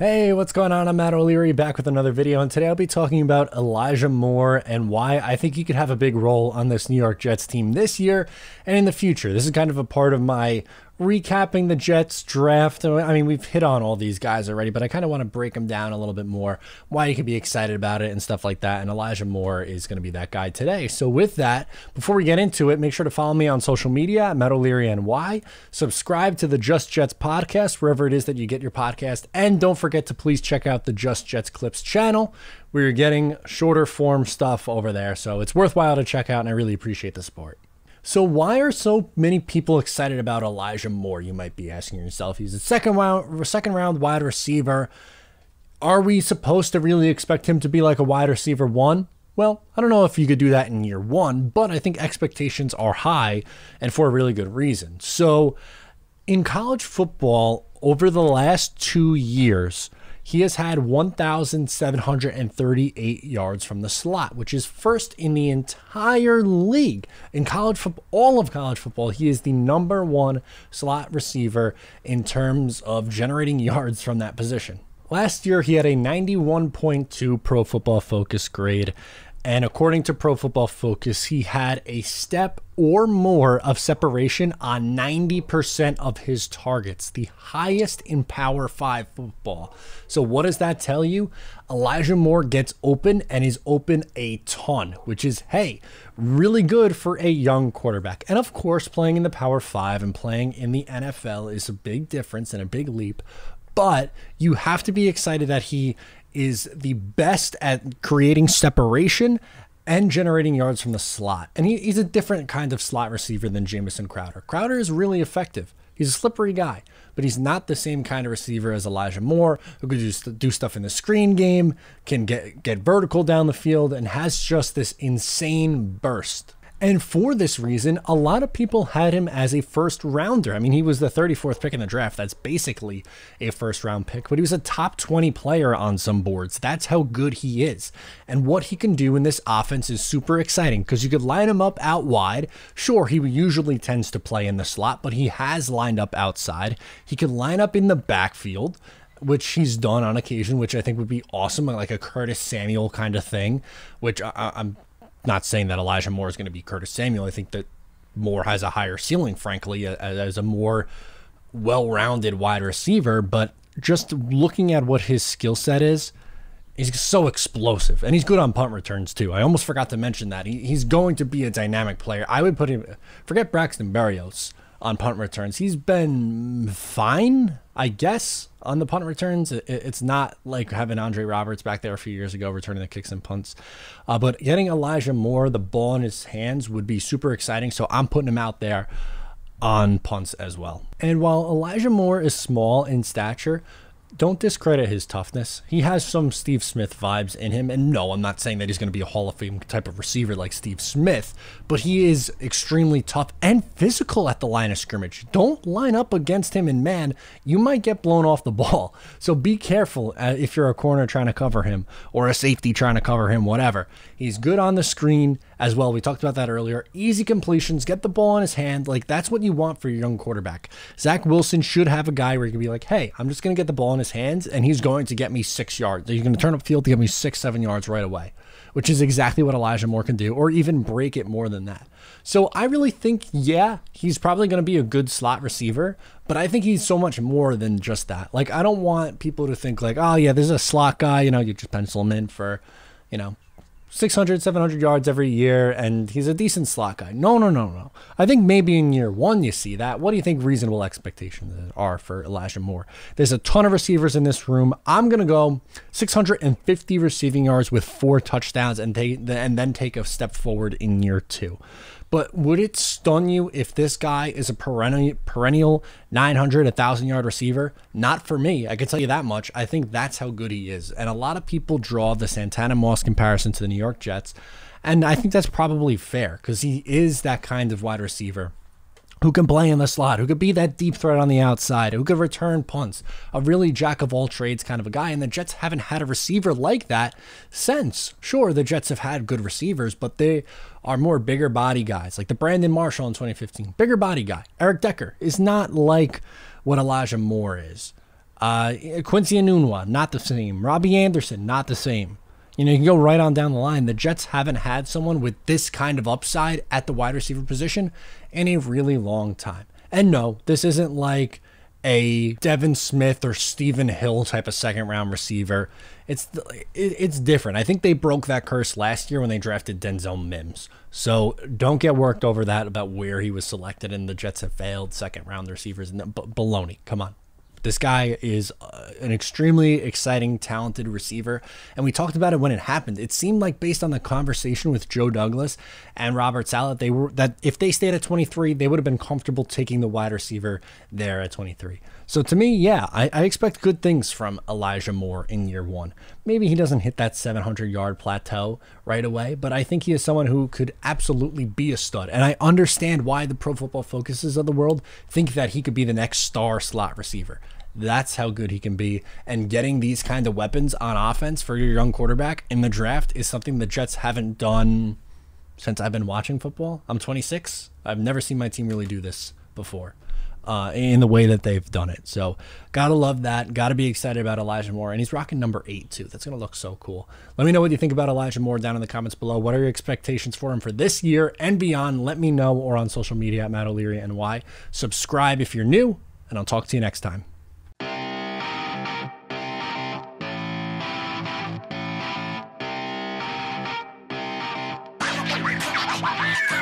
Hey, what's going on? I'm Matt O'Leary back with another video, and today I'll be talking about Elijah Moore and why I think he could have a big role on this New York Jets team this year and in the future. This is kind of a part of my recapping the Jets draft. I mean, we've hit on all these guys already, but I kind of want to break them down a little bit more, why you can be excited about it and stuff like that. And Elijah Moore is going to be that guy today. So with that, before we get into it, make sure to follow me on social media at Matt O'Leary NY. Subscribe to the Just Jets podcast, wherever it is that you get your podcast. And don't forget to please check out the Just Jets Clips channel, where you're getting shorter form stuff over there. So it's worthwhile to check out, and I really appreciate the support. So why are so many people excited about Elijah Moore, you might be asking yourself. He's a second round wide receiver. Are we supposed to really expect him to be like a wide receiver one? Well, I don't know if you could do that in year one, but I think expectations are high and for a really good reason. So in college football, over the last 2 years, he has had 1,738 yards from the slot, which is first in the entire league. In college football, all of college football, he is the #1 slot receiver in terms of generating yards from that position. Last year, he had a 91.2 Pro Football Focus grade. And according to Pro Football Focus, he had a step or more of separation on 90% of his targets, the highest in Power 5 football. So what does that tell you? Elijah Moore gets open and is open a ton, which is, hey, really good for a young quarterback. And of course, playing in the Power 5 and playing in the NFL is a big difference and a big leap. But you have to be excited that he is the best at creating separation and generating yards from the slot. And he's a different kind of slot receiver than Jamison Crowder. Crowder is really effective. He's a slippery guy, but he's not the same kind of receiver as Elijah Moore, who could just do stuff in the screen game, can get vertical down the field, and has just this insane burst. And for this reason, a lot of people had him as a first rounder. I mean, he was the 34th pick in the draft. That's basically a first round pick, but he was a top 20 player on some boards. That's how good he is. And what he can do in this offense is super exciting because you could line him up out wide. Sure, he usually tends to play in the slot, but he has lined up outside. He can line up in the backfield, which he's done on occasion, which I think would be awesome, like a Curtis Samuel kind of thing, which I'm not saying that Elijah Moore is going to be Curtis Samuel. I think that Moore has a higher ceiling, frankly, as a more well-rounded wide receiver. But just looking at what his skill set is, he's so explosive. And he's good on punt returns, too. I almost forgot to mention that. He's going to be a dynamic player. I would put him, forget Braxton Berrios on punt returns. He's been fine, I guess, on the punt returns. It's not like having Andre Roberts back there a few years ago returning the kicks and punts. But getting Elijah Moore, the ball in his hands, would be super exciting. So I'm putting him out there on punts as well. And while Elijah Moore is small in stature, don't discredit his toughness. He has some Steve Smith vibes in him. And no, I'm not saying that he's going to be a Hall of Fame type of receiver like Steve Smith, but he is extremely tough and physical at the line of scrimmage. Don't line up against him in man. You might get blown off the ball. So be careful if you're a corner trying to cover him or a safety trying to cover him, whatever. He's good on the screen as well. We talked about that earlier. Easy completions, get the ball in his hand. Like, that's what you want for your young quarterback. Zach Wilson should have a guy where he can be like, hey, I'm just going to get the ball in his hands, and he's going to get me 6 yards. He's going to turn up field to get me 6-7 yards right away, which is exactly what Elijah Moore can do, or even break it more than that. So I really think, yeah, he's probably going to be a good slot receiver, but I think he's so much more than just that. Like, I don't want people to think like, oh yeah, this is a slot guy, you just pencil him in for, 600, 700 yards every year, and he's a decent slot guy. No. I think maybe in year one you see that. What do you think reasonable expectations are for Elijah Moore? There's a ton of receivers in this room. I'm going to go 650 receiving yards with 4 touchdowns and then take a step forward in year 2. But would it stun you if this guy is a perennial 900, 1,000-yard receiver? Not for me. I can tell you that much. I think that's how good he is. And a lot of people draw the Santana Moss comparison to the New York Jets. And I think that's probably fair because he is that kind of wide receiver who can play in the slot, who could be that deep threat on the outside, who could return punts, a really jack-of-all-trades kind of a guy. And the Jets haven't had a receiver like that since. Sure, the Jets have had good receivers, but they are more bigger body guys, like the Brandon Marshall in 2015. Bigger body guy. Eric Decker is not like what Elijah Moore is. Quincy Enunwa, not the same. Robbie Anderson, not the same. You know, you can go right on down the line. The Jets haven't had someone with this kind of upside at the wide receiver position in a really long time. And no, this isn't like a Devin Smith or Stephen Hill type of second-round receiver. It's different. I think they broke that curse last year when they drafted Denzel Mims. So don't get worked over that about where he was selected and the Jets have failed second-round receivers. And baloney. Come on. This guy is an extremely exciting, talented receiver, and we talked about it when it happened. It seemed like, based on the conversation with Joe Douglas and Robert Saleh, that if they stayed at 23, they would have been comfortable taking the wide receiver there at 23. So to me, yeah, I expect good things from Elijah Moore in year one. Maybe he doesn't hit that 700-yard plateau right away, but I think he is someone who could absolutely be a stud. And I understand why the Pro Football Focuses of the world think that he could be the next star slot receiver. That's how good he can be. And getting these kind of weapons on offense for your young quarterback in the draft is something the Jets haven't done since I've been watching football. I'm 26. I've never seen my team really do this before in the way that they've done it. So gotta love that. Gotta be excited about Elijah Moore. And he's rocking number 8 too. That's going to look so cool. Let me know what you think about Elijah Moore down in the comments below. What are your expectations for him for this year and beyond? Let me know, or on social media at Matt O'Leary NY. Subscribe if you're new, and I'll talk to you next time. Wow.